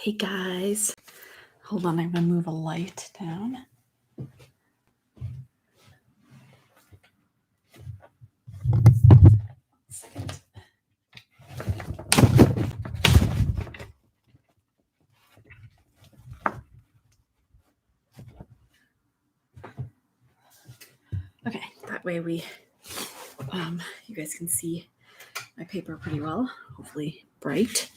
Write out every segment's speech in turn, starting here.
Hey guys, hold on, I'm gonna move a light down. Second. Okay, that way you guys can see my paper pretty well, hopefully bright.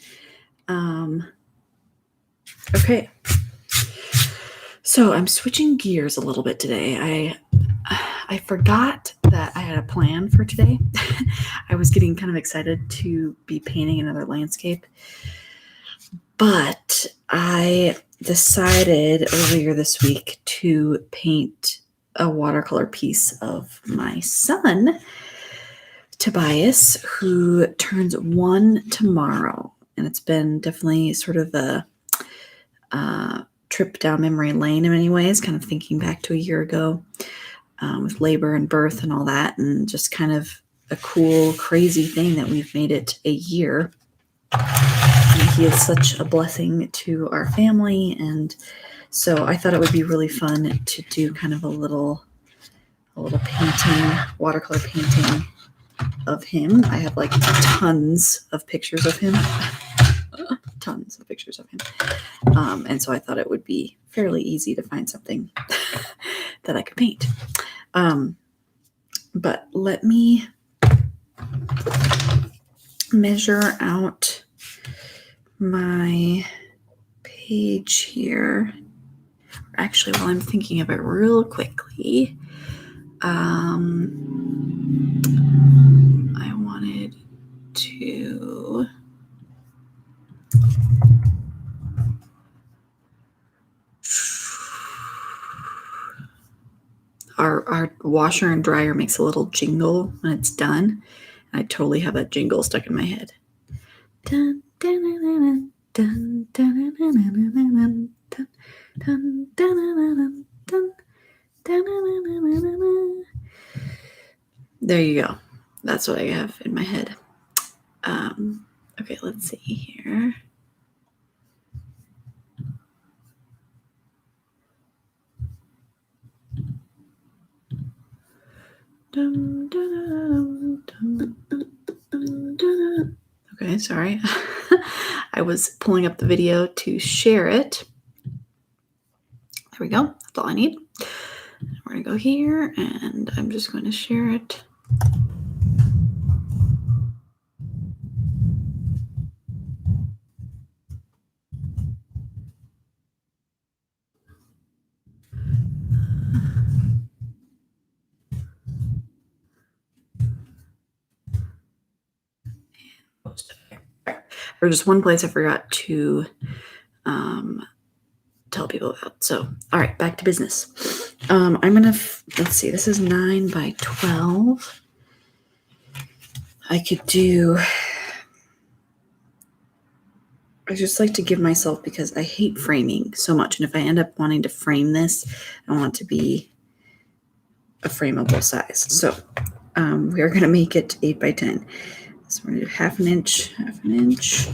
Okay, so I'm switching gears a little bit today. I forgot that I had a plan for today. I was getting kind of excited to be painting another landscape, but I decided earlier this week to paint a watercolor piece of my son, Tobias, who turns 1 tomorrow. And it's been definitely sort of a trip down memory lane in many ways, kind of thinking back to a year ago with labor and birth and all that, and just kind of a cool, crazy thing that we've made it a year. And he is such a blessing to our family, and so I thought it would be really fun to do kind of a little painting, watercolor painting of him. I have like tons of pictures of him. And so I thought it would be fairly easy to find something that I could paint. But let me measure out my page here. Actually, while I'm thinking of it real quickly, I wanted to our washer and dryer makes a little jingle when it's done. I totally have that jingle stuck in my head. Dun, dun, dun, dun, dun, dun, dun, dun, dun, dun, dun, dun. There you go. That's what I have in my head. Okay, let's see here. Okay, sorry. I was pulling up the video to share it. There we go. That's all I need. We're going to go here, and I'm just going to share it. There's just one place I forgot to tell people about. So, all right, back to business. I'm gonna let's see. This is 9 by 12. I just like to give myself, because I hate framing so much, and if I end up wanting to frame this, I want it to be a frameable size. So we are gonna make it 8 by 10. So we're gonna do half an inch, half an inch.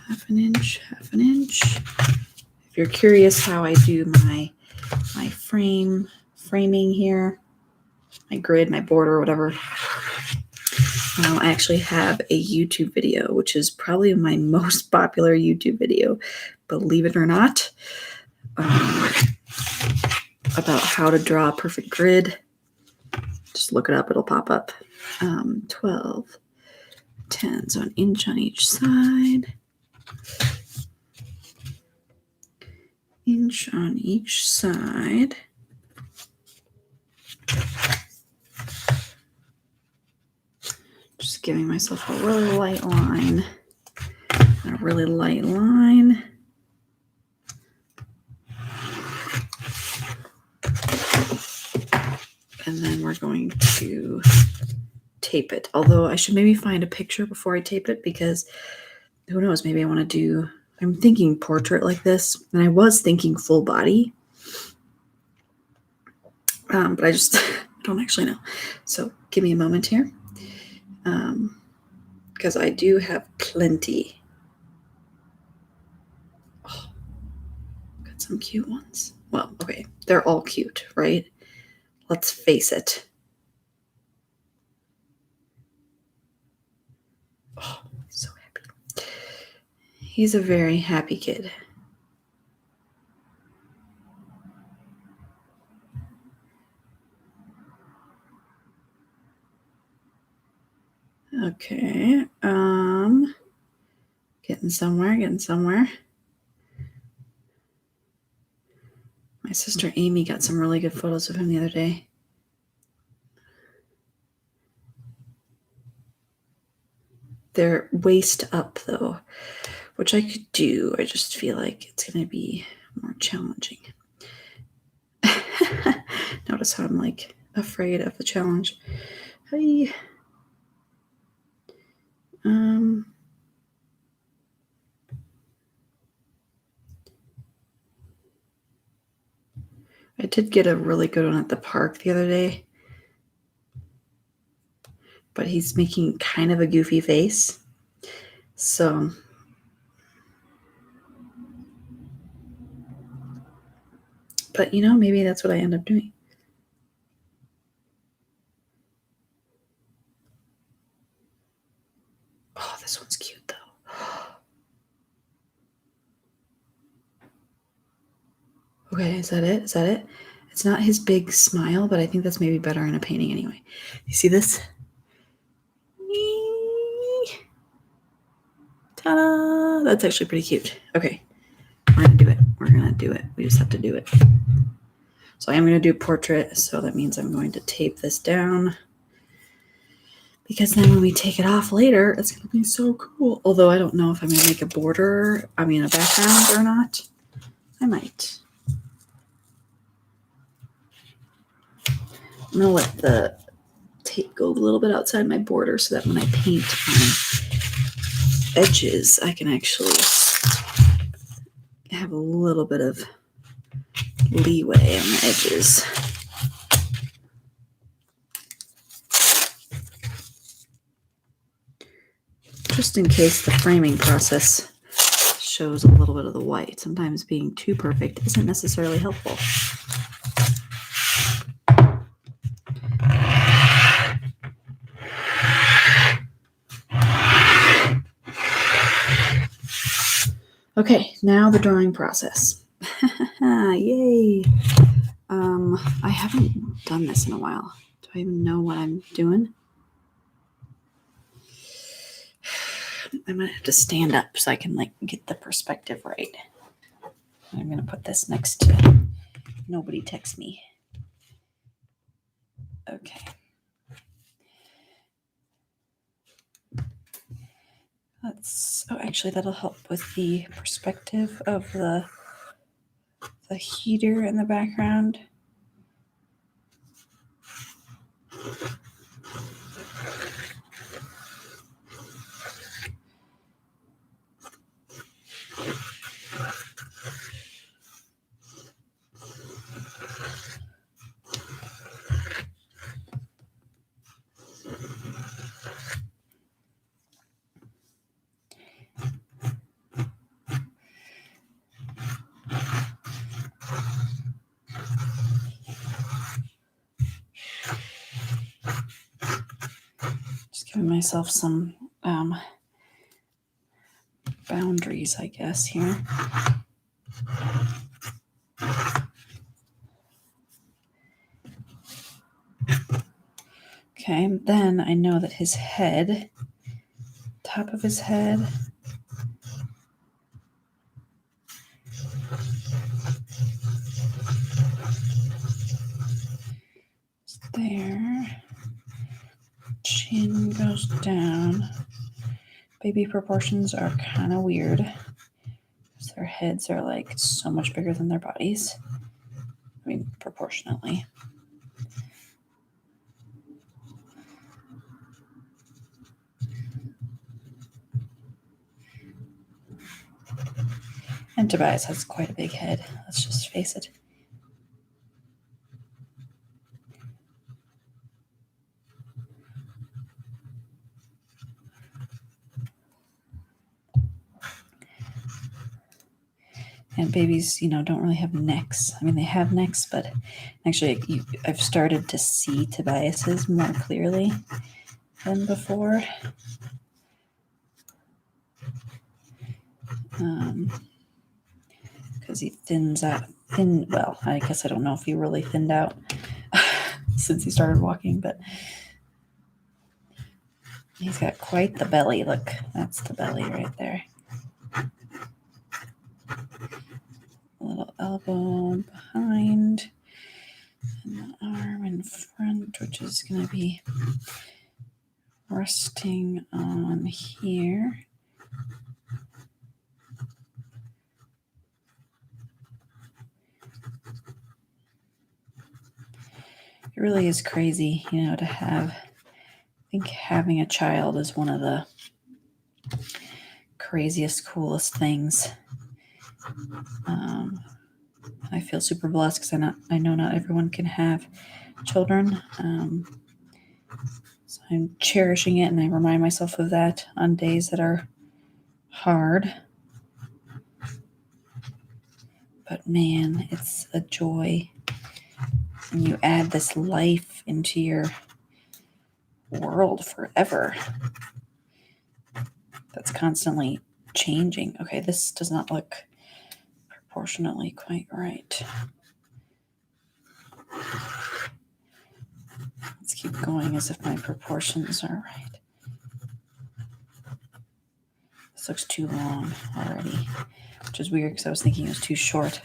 Half an inch, half an inch. If you're curious how I do my framing here, my grid, my border, whatever, I actually have a YouTube video, which is probably my most popular YouTube video, believe it or not, about how to draw a perfect grid. Just look it up, it'll pop up. 12, 10, so an inch on each side. Inch on each side. Just giving myself a really light line. A really light line. And then we're going to tape it. Although I should maybe find a picture before I tape it, because who knows, maybe I want to do, I'm thinking portrait like this, and I was thinking full body, but I just don't actually know. So give me a moment here. because I do have plenty. Oh, got some cute ones. Well, okay, they're all cute, right? Let's face it. Oh, he's so happy. He's a very happy kid. Okay. Getting somewhere. My sister Amy got some really good photos of him the other day. They're waist up though, which I could do. I just feel like it's going to be more challenging. Notice how I'm like afraid of the challenge. Hey. I did get a really good one at the park the other day, but he's making kind of a goofy face. So but you know, maybe that's what I end up doing. Oh, this one's cute though. Okay, is that it? Is that it? It's not his big smile, but I think that's maybe better in a painting anyway. You see this? Ta-da! That's actually pretty cute. Okay, we're gonna do it. We're gonna do it. We just have to do it. So I am gonna do portrait, so that means I'm going to tape this down. Because then when we take it off later, it's gonna be so cool. Although I don't know if I'm gonna make a border, a background or not. I might. I'm gonna let the tape go a little bit outside my border so that when I paint on edges, I can actually have a little bit of leeway on the edges. Just in case the framing process shows a little bit of the white. Sometimes being too perfect isn't necessarily helpful. Okay, now the drawing process. Yay! I haven't done this in a while. Do I even know what I'm doing? I might have to stand up so I can get the perspective right. I'm gonna put this next to nobody text me. Okay. Actually that'll help with the perspective of the heater in the background. Just giving myself some boundaries, I guess, here. Okay, then I know that his head, top of his head, is there. Chin goes down. Baby proportions are kind of weird because their heads are like so much bigger than their bodies. I mean, proportionately. And Tobias has quite a big head. Let's just face it. And babies, don't really have necks. I mean, they have necks, but actually, I've started to see Tobias's more clearly than before. Because he thins out. Well, I guess I don't know if he really thinned out since he started walking, but he's got quite the belly. Look, that's the belly right there. A little elbow behind, and the arm in front, which is going to be resting on here. It really is crazy, to have. I think having a child is one of the craziest, coolest things. I feel super blessed because I know not everyone can have children. So I'm cherishing it, and I remind myself of that on days that are hard. But man, it's a joy. And you add this life into your world forever. That's constantly changing. Okay, this does not look proportionately quite right. Let's keep going as if my proportions are right. This looks too long already, which is weird because I was thinking it was too short.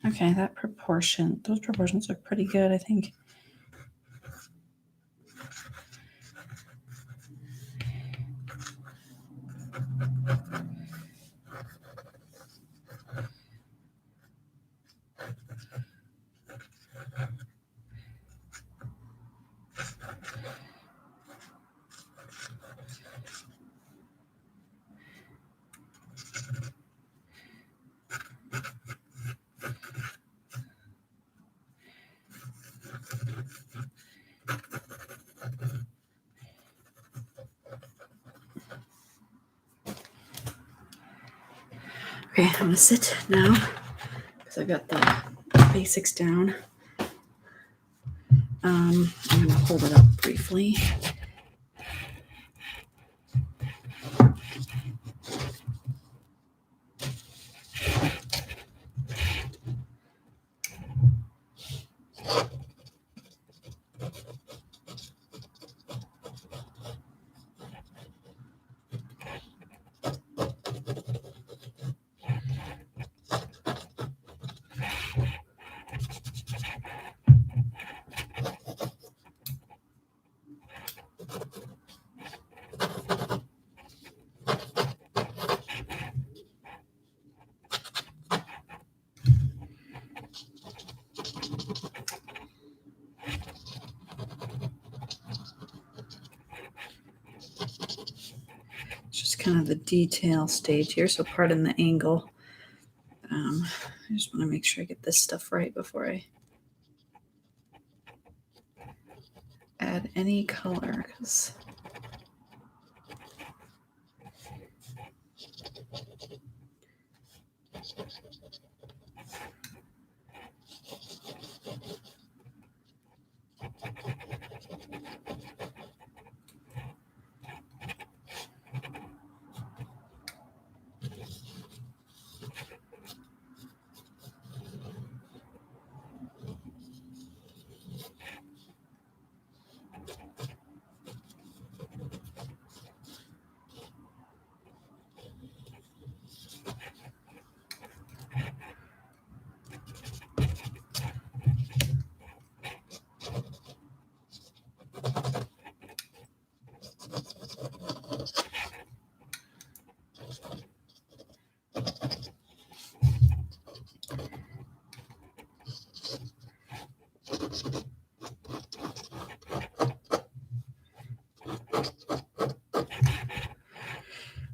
Okay, those proportions look pretty good, I think. Okay, I'm gonna sit now because I got the basics down. I'm gonna hold it up briefly. It's just kind of the detail stage here, so pardon the angle. I just want to make sure I get this stuff right before I add any color, because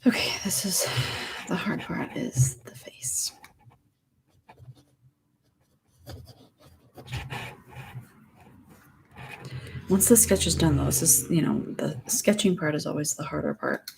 Okay, this is the hard part, is the face. Once the sketch is done, though, this is, the sketching part is always the harder part.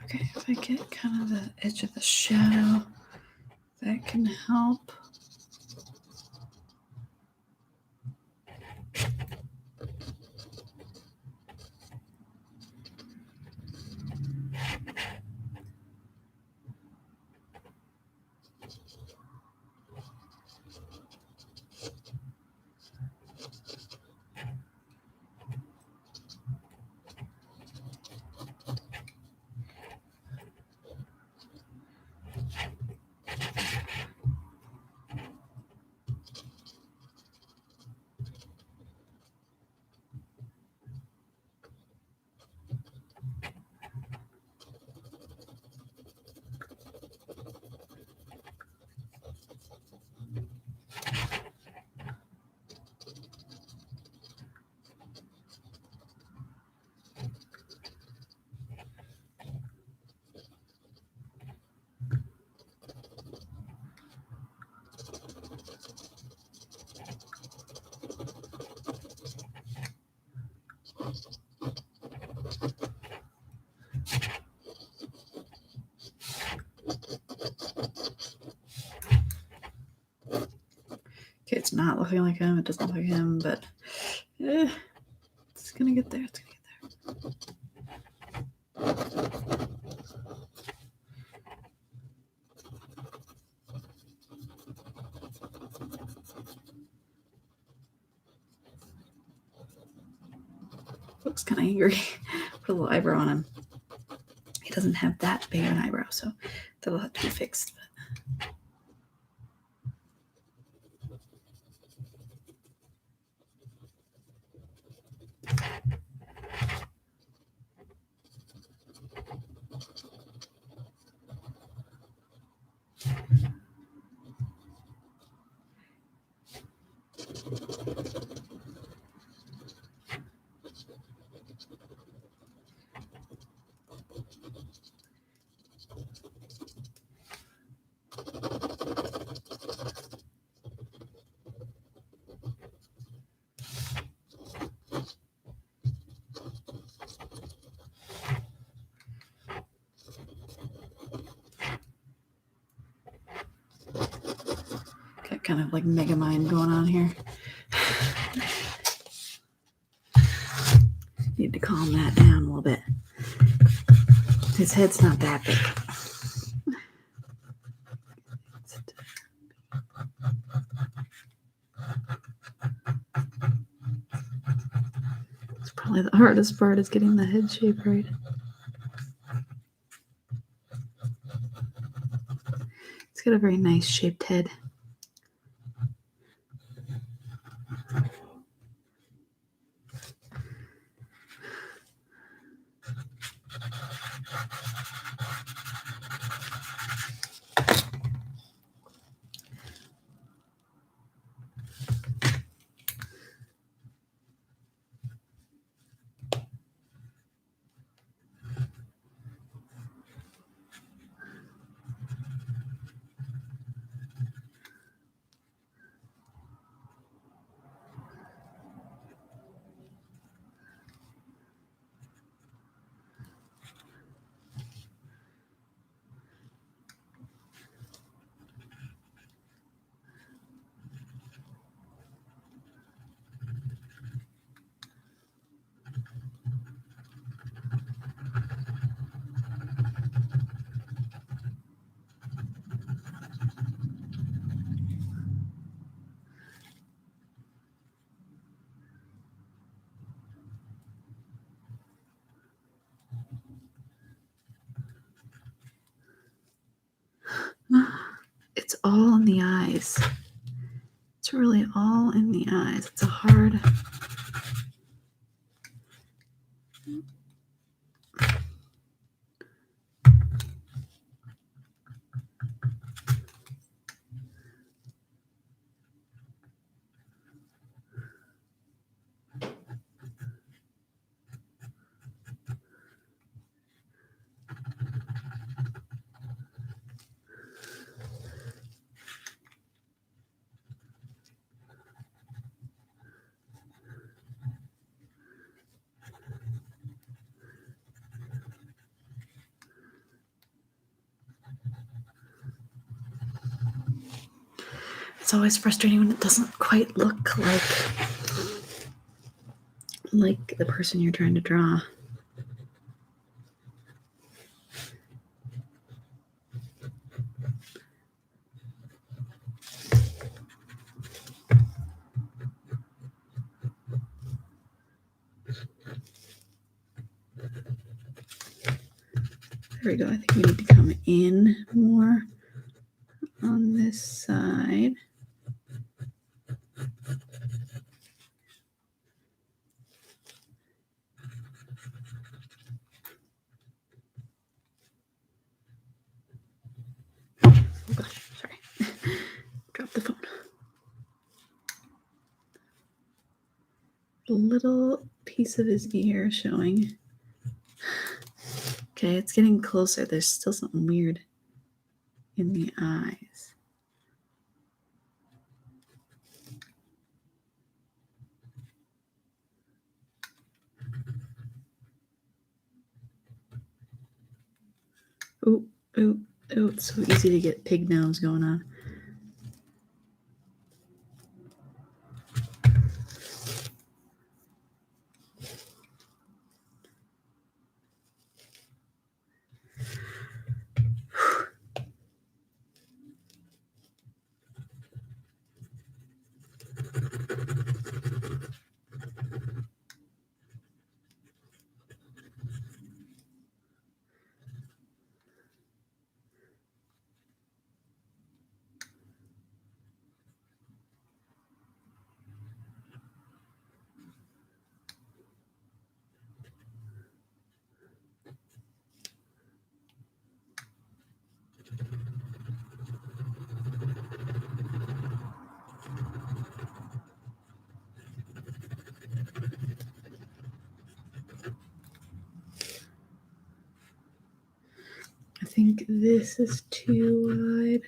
Okay, if I get kind of the edge of the shadow, that can help. Okay, it's not looking like him. It doesn't look like him, but it's gonna get there. It's gonna get there. Looks kind of angry. Put a little eyebrow on him. He doesn't have that big an eyebrow, so that'll have to be fixed. Got kind of like mega mind going on here. Need to calm that down a little bit. His head's not that big. It's probably the hardest part, is getting the head shape right. It's got a very nice shaped head. the eyes. It's really all in the eyes. It's a hard... It's always frustrating when it doesn't quite look like the person you're trying to draw. There we go. I think we need to come in more on this side. Oh gosh, sorry. Dropped the phone. A little piece of his ear showing. Okay, it's getting closer. There's still something weird in the eyes. Ooh, ooh, ooh, it's so easy to get pig nose going on. I think this is too wide.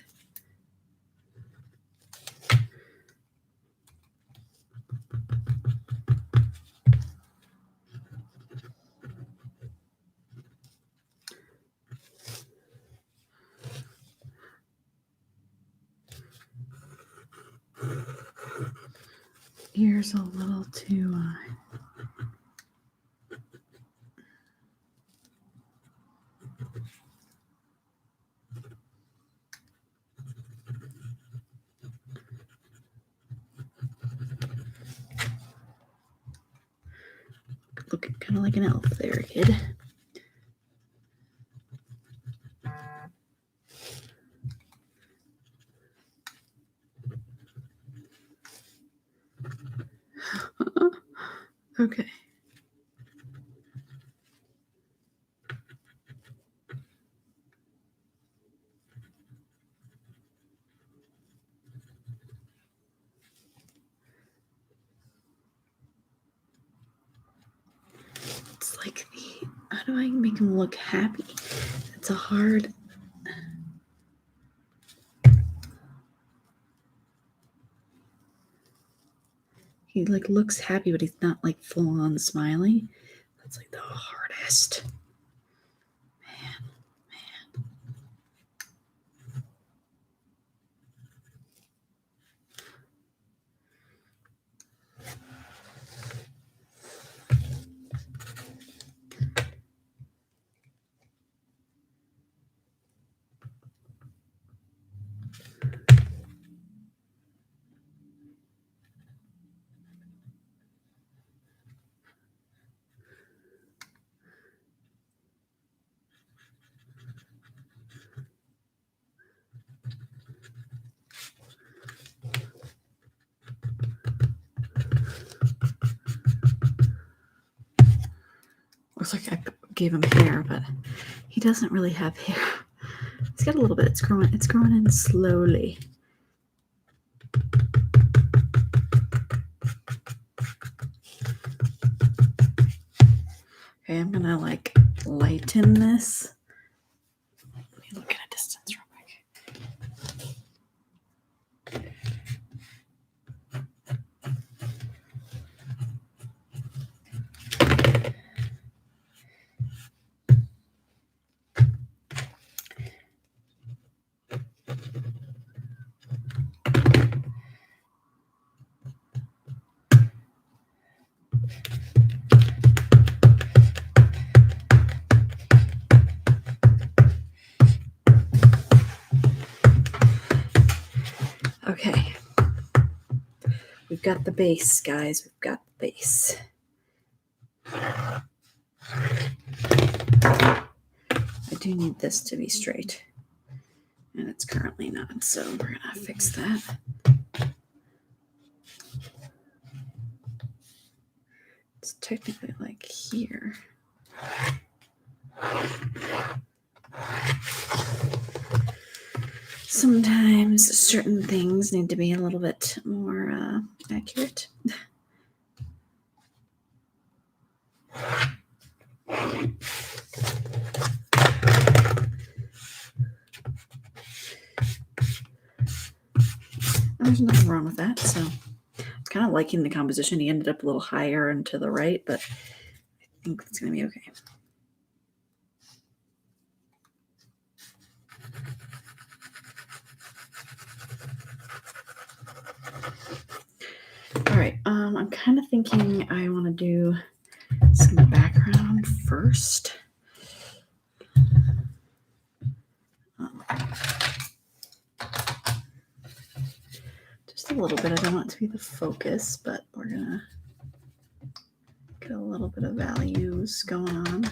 Ears a little too wide. Looking kind of like an elf there, kid. Okay. It's like how do I make him look happy? It's a hard... He like looks happy, but he's not like full on smiling. That's like the hardest. Man. Looks like I gave him hair, but he doesn't really have hair. He's got a little bit. It's growing in slowly. Okay, I'm gonna like lighten this. Let me look at a distance real quick. Okay. We've got the base, guys. We've got the base. I do need this to be straight. And it's currently not, so we're going to fix that. It's technically like here. Sometimes certain things need to be a little bit more accurate. There's nothing wrong with that, so I'm kind of liking the composition. He ended up a little higher and to the right, but I think it's going to be okay. All right, I'm kind of thinking I want to do some background first. Just a little bit. I don't want it to be the focus, but we're going to get a little bit of values going on.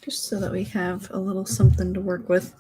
Just so that we have a little something to work with.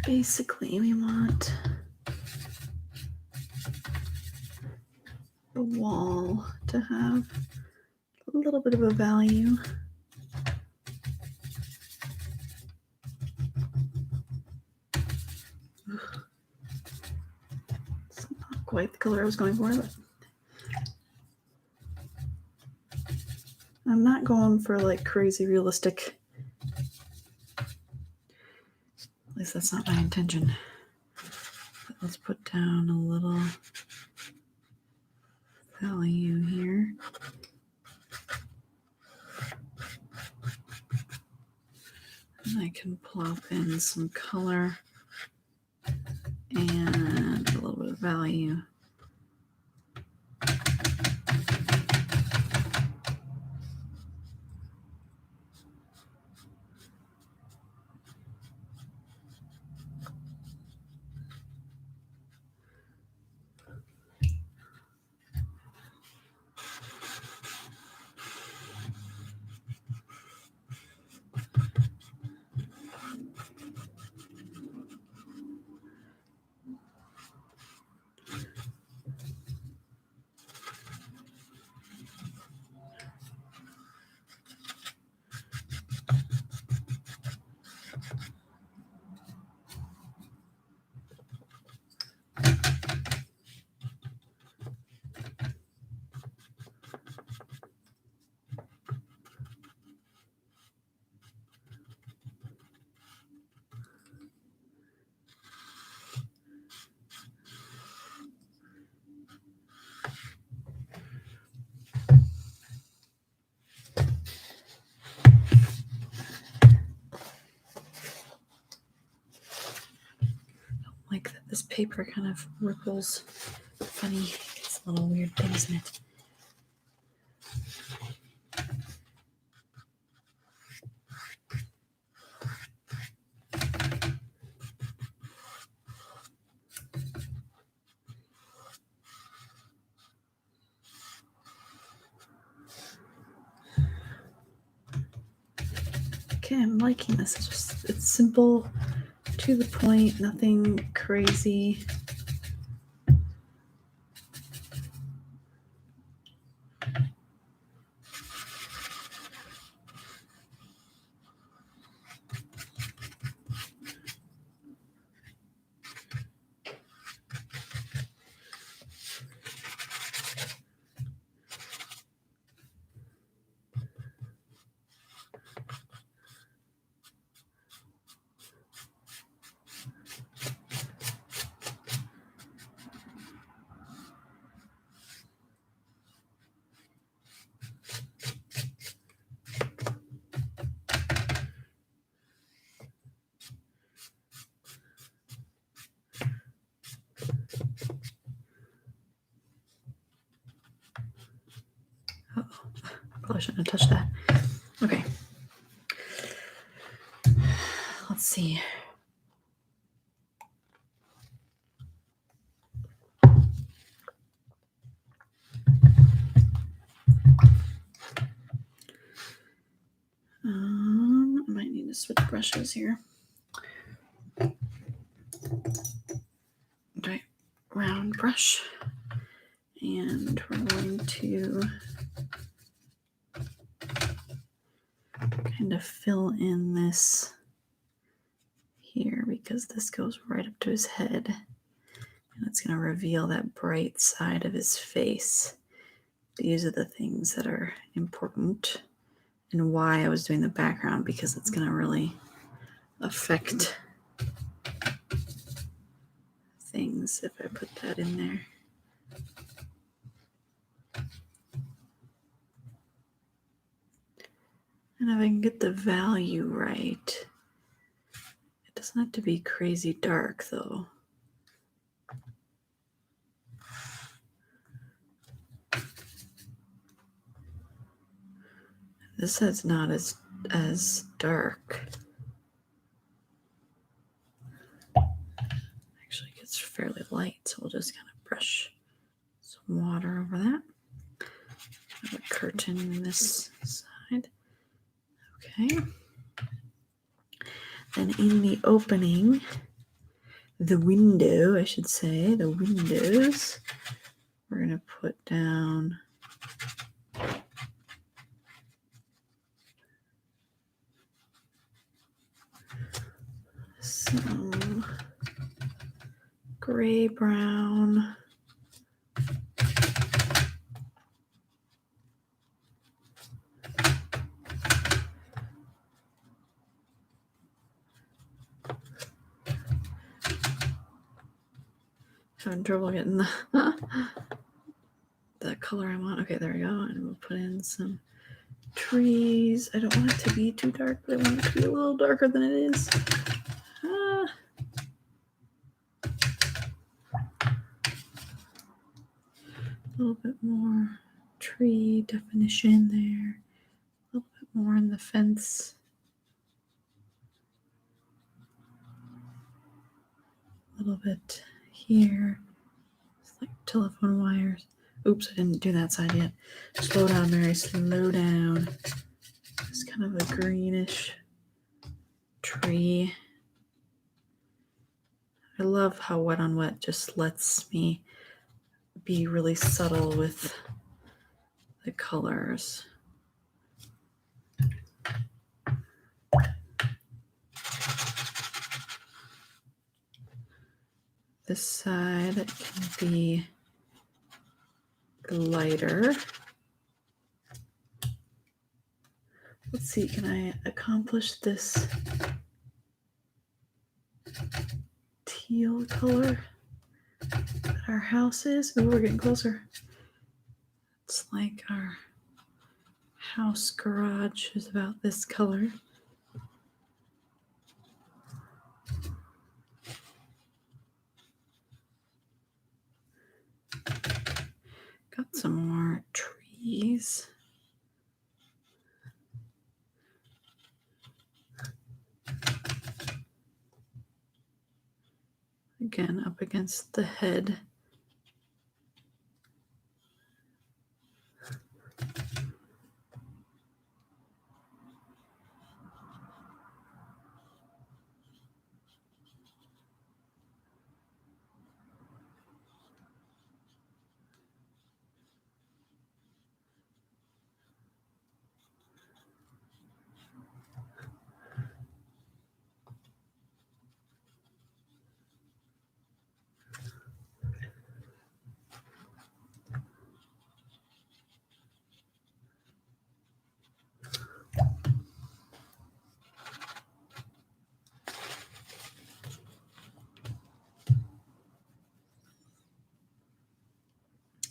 Basically, we want the wall to have a little bit of a value. It's not quite the color I was going for, but I'm not going for like crazy realistic. At least that's not my intention. But let's put down a little value here. And I can plop in some color and a little bit of value. like that this paper kind of ripples funny. It's little weird things in it. Okay, I'm liking this. It's simple, to the point, nothing crazy. Uh-oh. Probably shouldn't have touched that. Okay. Let's see. I might need to switch brushes here. Okay, round brush. And we're going to kind of fill in this here because this goes right up to his head. And it's going to reveal that bright side of his face. These are the things that are important and why I was doing the background, because it's going to really affect things if I put that in there. And if I can get the value right, it doesn't have to be crazy dark though. This is not as dark. Actually, it gets fairly light, so we'll just kind of brush some water over that. Have a curtain on this side. Okay. Then in the opening, the window, I should say, the windows, we're going to put down some gray brown. Having trouble getting the color I want. Okay, there we go. And we'll put in some trees. I don't want it to be too dark, but I want it to be a little darker than it is. A little bit more tree definition there. A little bit more in the fence. A little bit here. It's like telephone wires. Oops, I didn't do that side yet. Slow down, Mary. Slow down. It's kind of a greenish tree. I love how wet on wet just lets me be really subtle with the colors. This side can be lighter. Let's see, can I accomplish this teal color that our house is? Oh, we're getting closer. It's like our house garage is about this color. some more trees. Again, up against the head.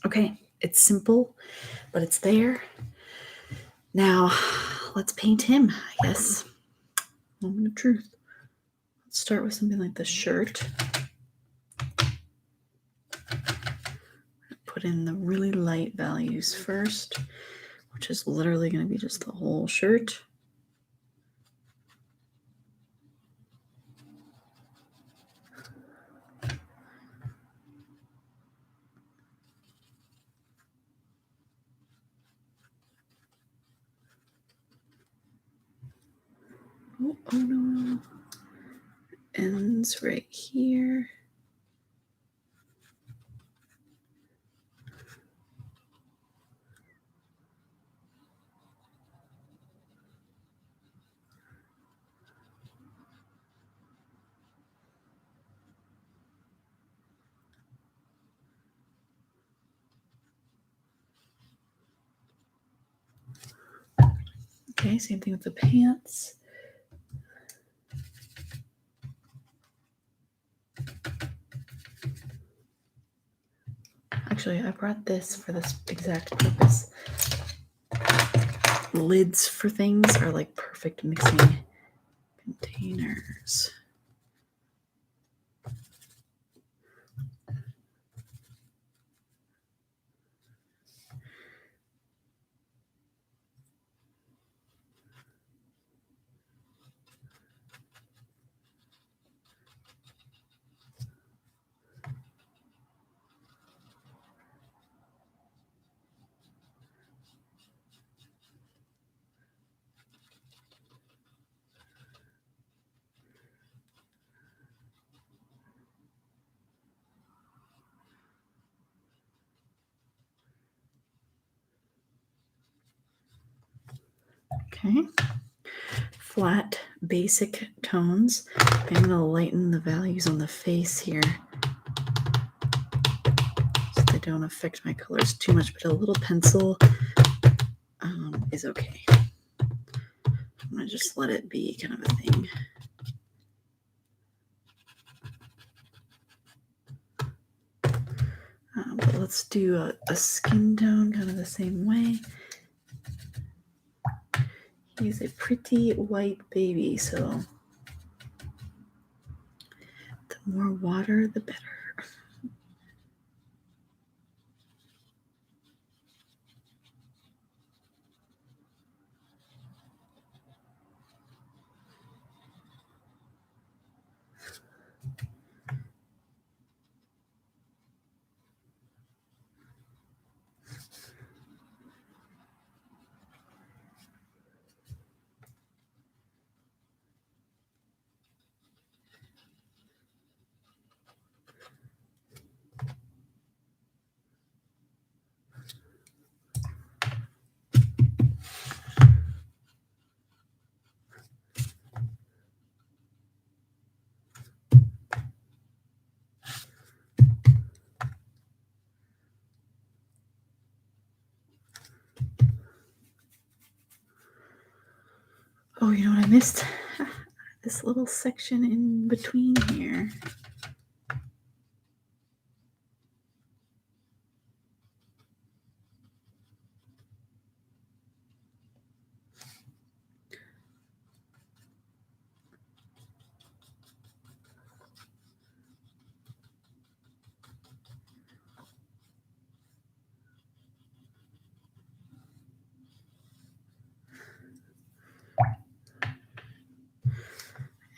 Okay, it's simple, but it's there. Now, let's paint him, I guess. Moment of truth. Let's start with something like the shirt. Put in the really light values first, which is literally going to be just the whole shirt. Oh no. Ends right here. Okay, same thing with the pants. Actually, I brought this for this exact purpose. Lids for things are like perfect mixing containers. Okay. Flat, basic tones. I'm going to lighten the values on the face here so they don't affect my colors too much, but a little pencil is okay. I'm going to just let it be kind of a thing. But let's do a skin tone kind of the same way. He's a pretty white baby, so the more water, the better. Oh, you know what I missed? This little section in between here.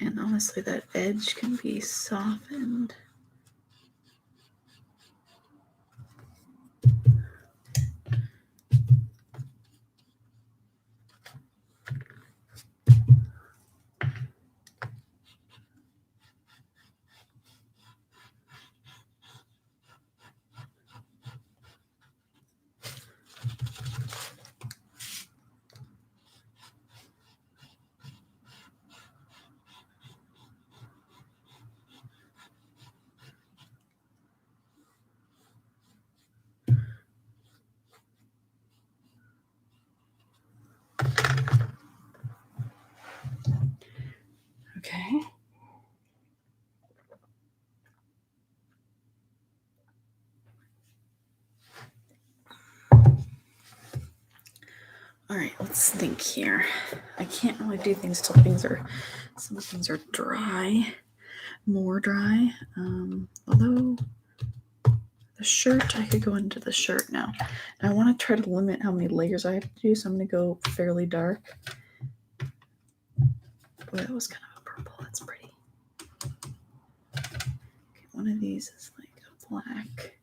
And honestly, that edge can be softened. Okay. All right, let's think here. I can't really do things till some things are dry, more dry. Although the shirt, I could go into the shirt now. And I want to try to limit how many layers I have to do, so I'm going to go fairly dark. Boy, that was kind of a purple. That's pretty. Okay, one of these is like a black.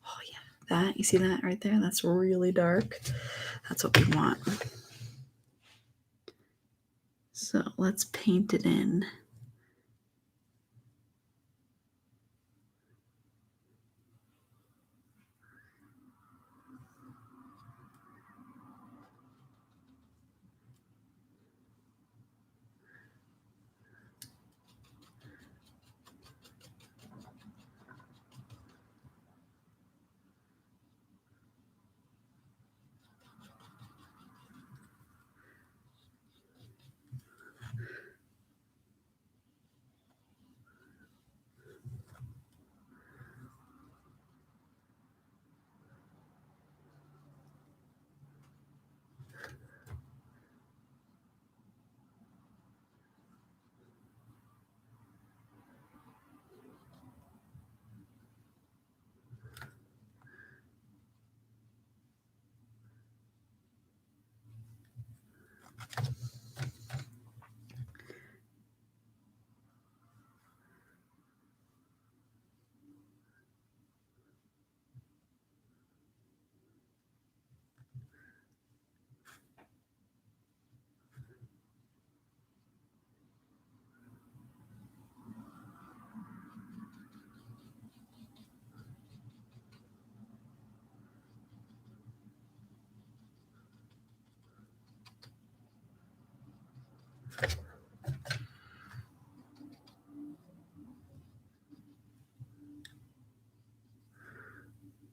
Oh yeah, that, you see that right there? That's really dark. That's what we want. So let's paint it in.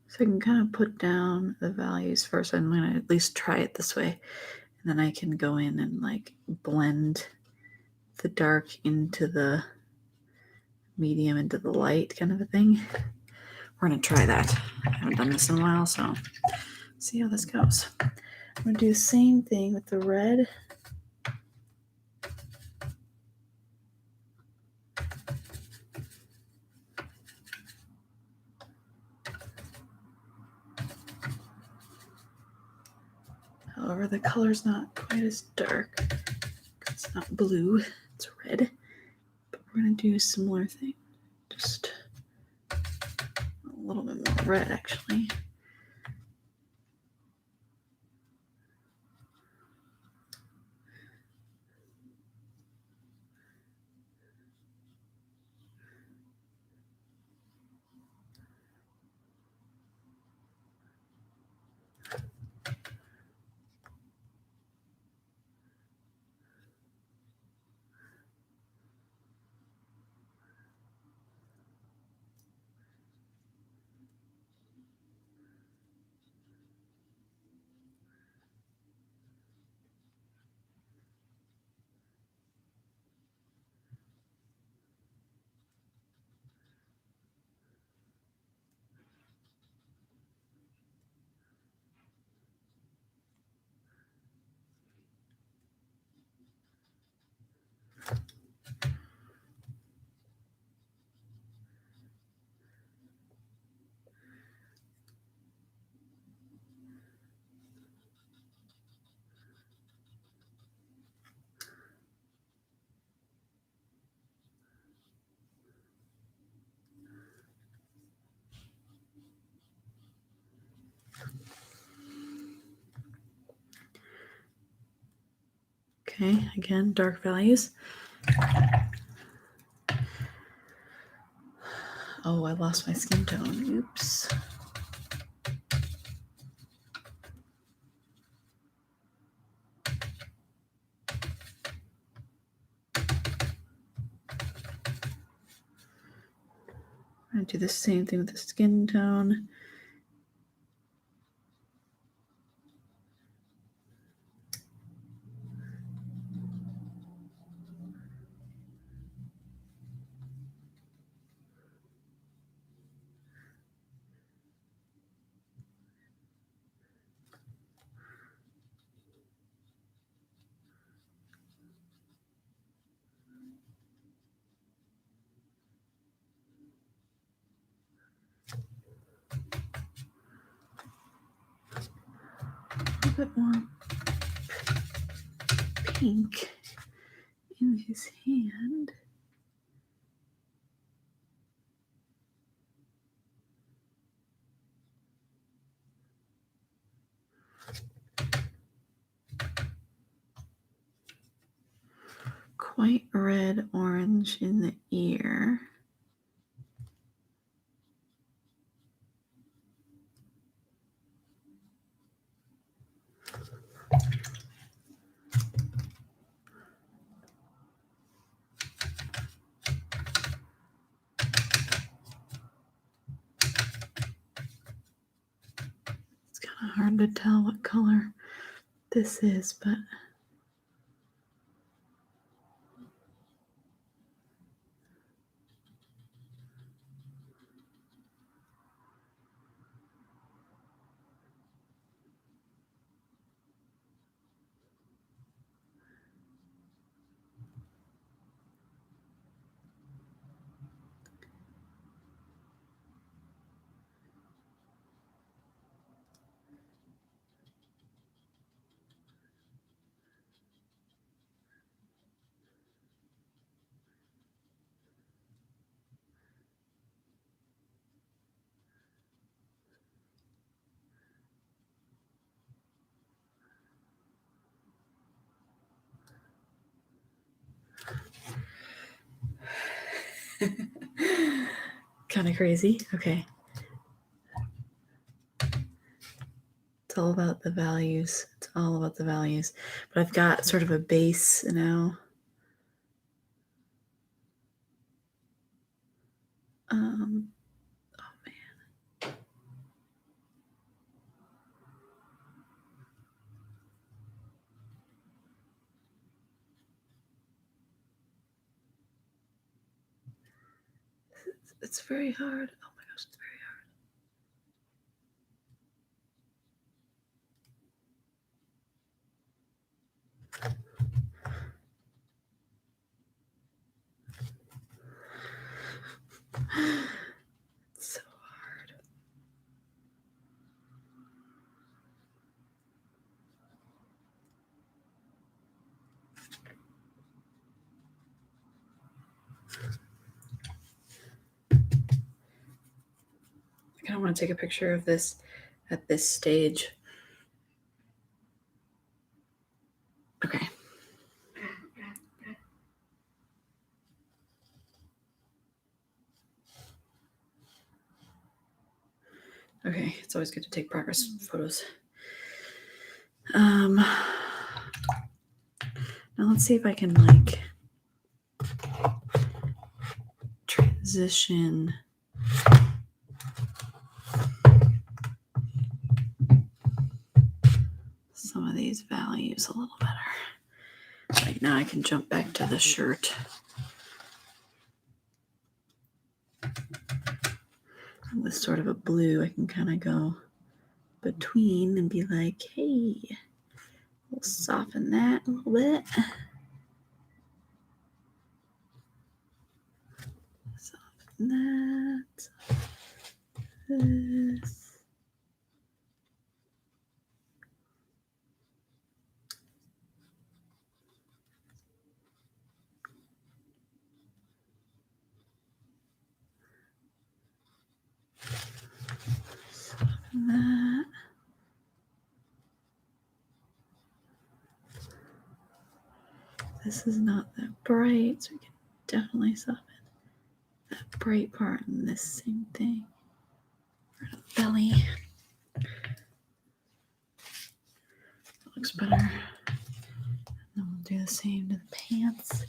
So I can kind of put down the values first. I'm going to at least try it this way. And then I can go in and like blend the dark into the medium into the light kind of a thing. We're going to try that. I haven't done this in a while, so see how this goes. I'm going to do the same thing with the red. However, the color's not quite as dark. It's not blue, it's red. But we're going to do a similar thing. Just a little bit more red, actually. Okay, again, dark values. Oh, I lost my skin tone. Oops. I'm going to do the same thing with the skin tone. A bit more pink in his hand. Quite red orange in the ear. It's kind of hard to tell what color this is, but kind of crazy. Okay. It's all about the values. It's all about the values. But I've got sort of a base now. Oh man. It's very hard. Oh my gosh, it's very hard. It's so hard. I kind of want to take a picture of this at this stage. Okay. Okay, it's always good to take progress photos. Now let's see if I can like transition some of these values a little better. Right now I can jump back to the shirt. With sort of a blue, I can kind of go between and be like, hey, we'll soften that a little bit. Soften that. This. Soften that. this is not that bright, so we can definitely soften that bright part and this same thing for the belly. That looks better. And then we'll do the same to the pants.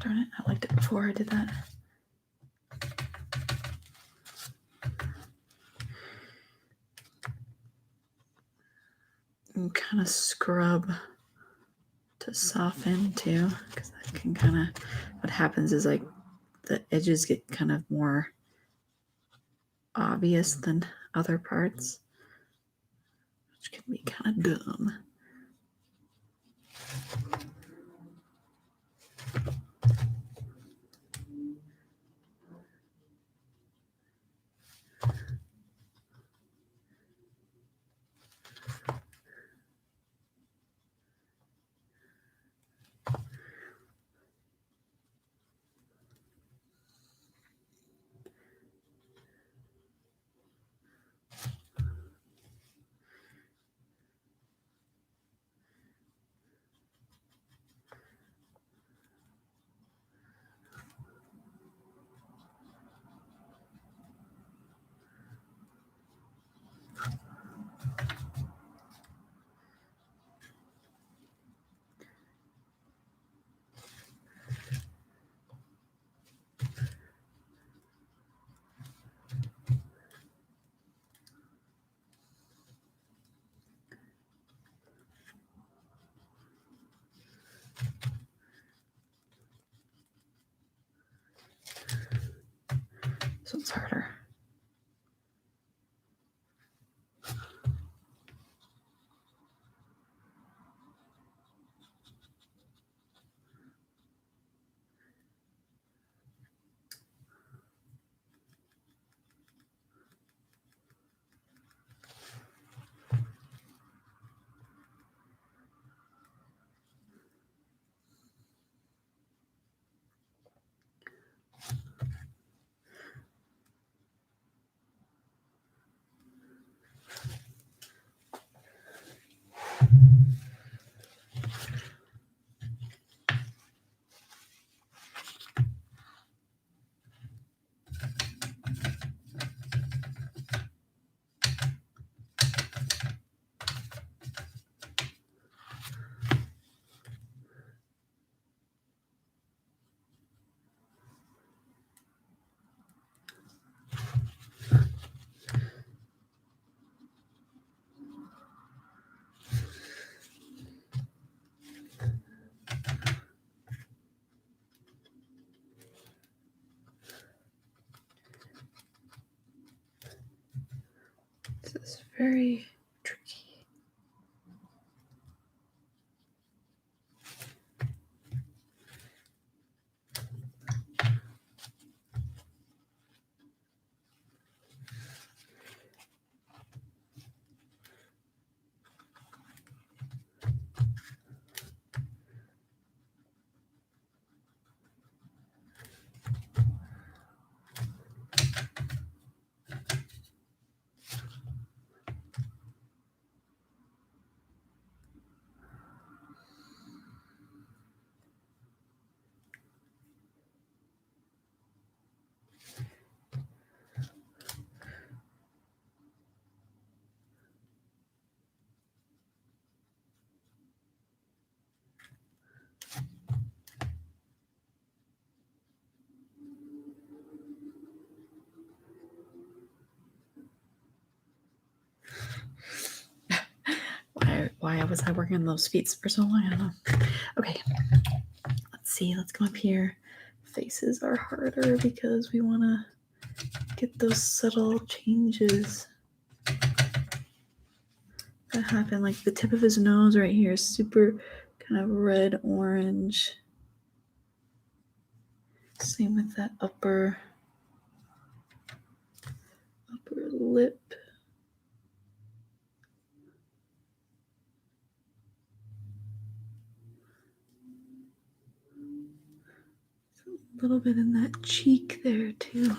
Darn it, I liked it before I did that. And kind of scrub to soften too, because that can kind of, what happens is like the edges get kind of more obvious than other parts, which can be kind of dumb. This one's harder. This is very tricky. Why was I working on those feet for so long? I don't know. Okay, let's see. Let's come up here. Faces are harder because we want to get those subtle changes that happen. Like the tip of his nose right here is super kind of red orange. Same with that upper lip. A little bit in that cheek there too.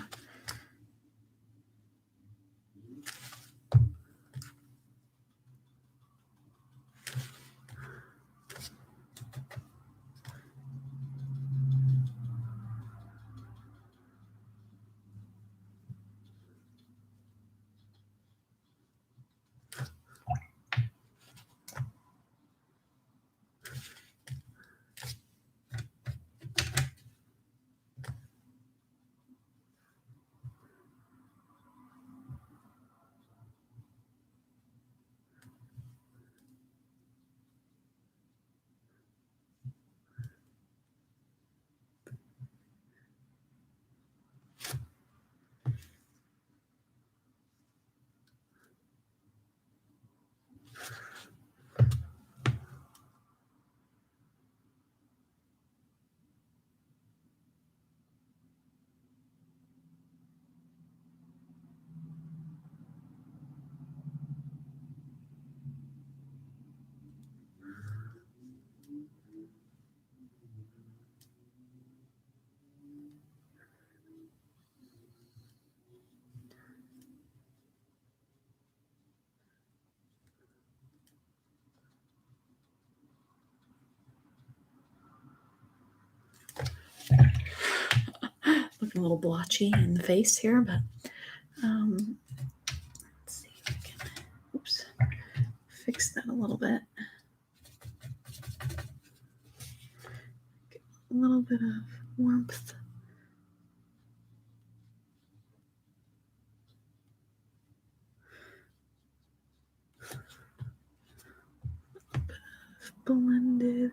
looking a little blotchy in the face here, but let's see if I can, oops, fix that a little bit. Get a little bit of warmth. A little bit of blended.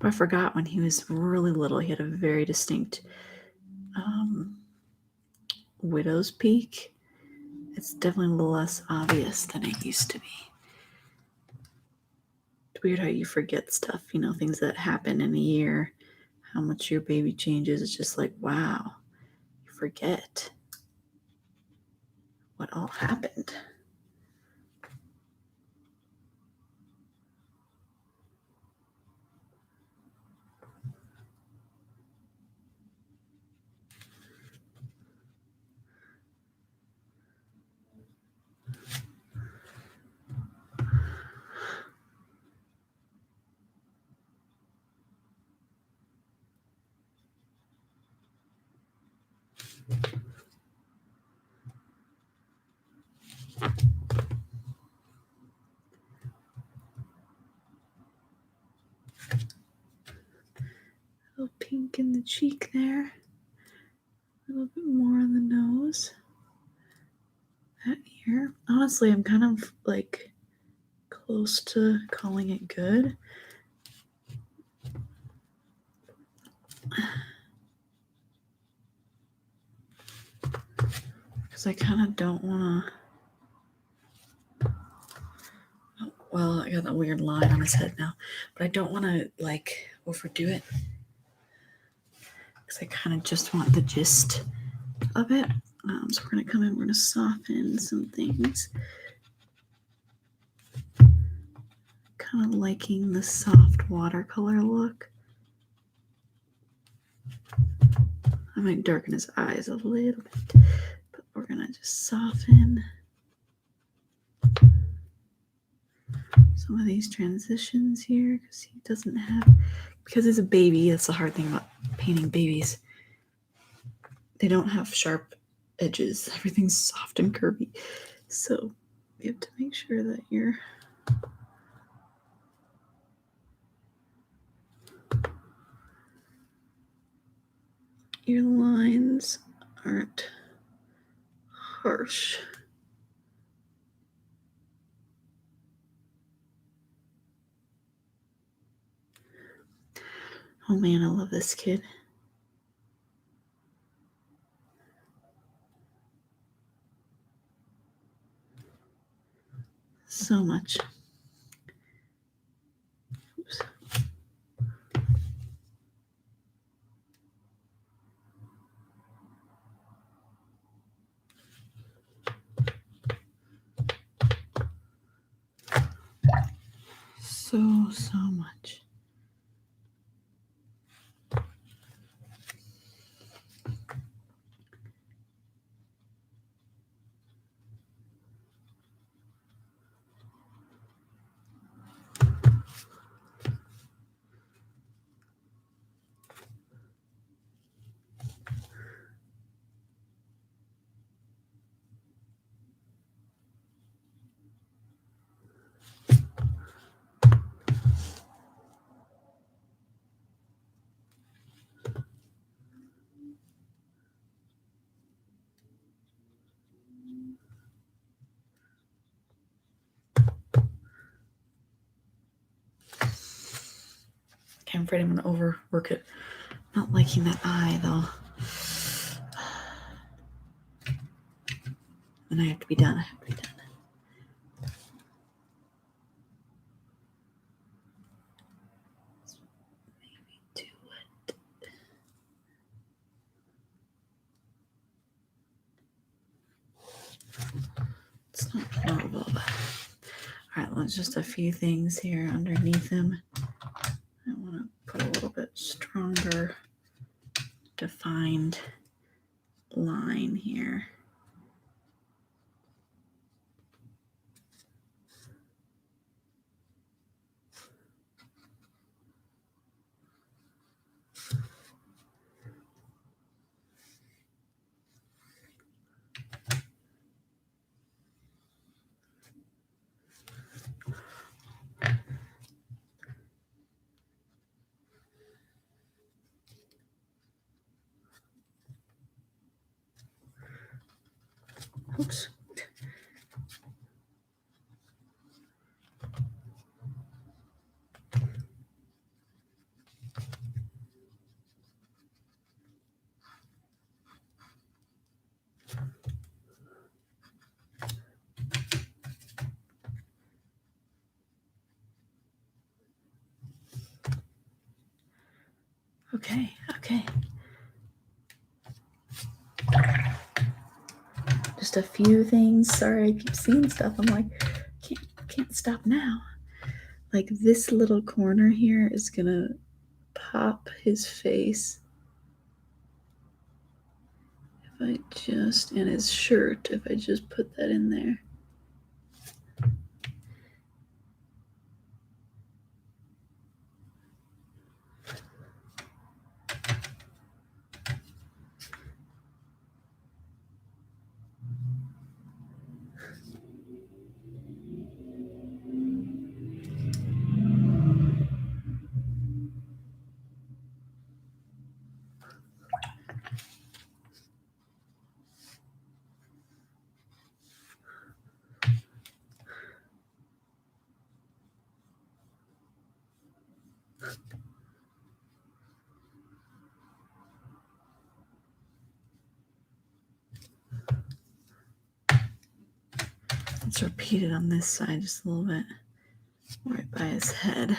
I forgot when he was really little, he had a very distinct widow's peak. It's definitely a little less obvious than it used to be. It's weird how you forget stuff, things that happen in a year, how much your baby changes. It's just like, wow, you forget what all happened. A little pink in the cheek there. A little bit more on the nose. That ear. Honestly, I'm kind of like close to calling it good. Because I kind of don't want to. Oh, well, I got that weird line on his head now. But I don't want to like overdo it. Because I kind of just want the gist of it. So we're going to come in, we're going to soften some things. Kind of liking the soft watercolor look. I might darken his eyes a little bit, but we're going to just soften some of these transitions here because he doesn't have, because he's a baby. That's the hard thing about painting babies. They don't have sharp edges. Everything's soft and curvy. So you have to make sure that your lines aren't harsh. Oh man, I love this kid. So much. Oops. So much. I'm afraid I'm going to overwork it. Not liking that eye, though. And I have to be done. just a few things here underneath him. I want to put a little bit stronger defined line here. Oops. Okay. Just a few things. Sorry, I keep seeing stuff. I'm like, can't stop now. Like this little corner here is gonna pop his face. And his shirt, if I just put that in there. Let's repeat it on this side just a little bit, right by his head.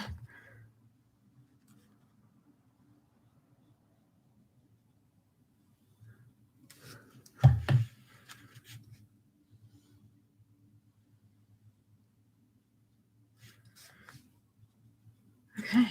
Okay.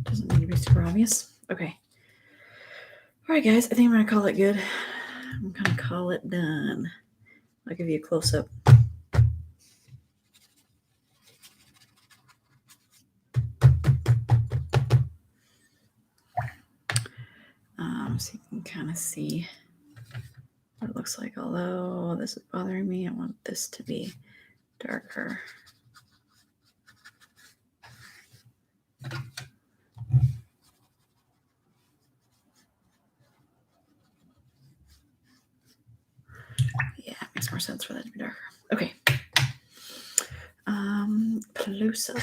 Doesn't need to be super obvious. Okay. All right, guys, I think I'm going to call it good. I'm going to call it done. I'll give you a close-up. So you can kind of see what it looks like. Although this is bothering me, I want this to be darker. Yeah, it makes more sense for that to be darker. Okay. Close up.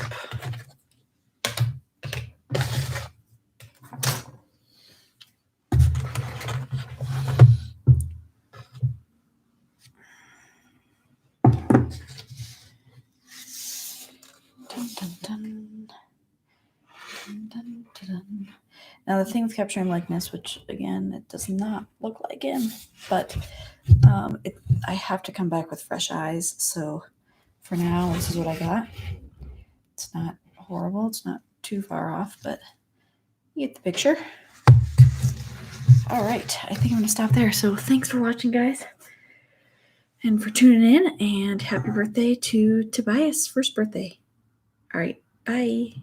Now the thing with capturing likeness, which again it does not look like him, but I have to come back with fresh eyes. So for now, this is what I got. It's not horrible. It's not too far off, but you get the picture. All right, I think I'm going to stop there. So thanks for watching, guys, and for tuning in, and happy birthday to Tobias' first birthday. All right, bye.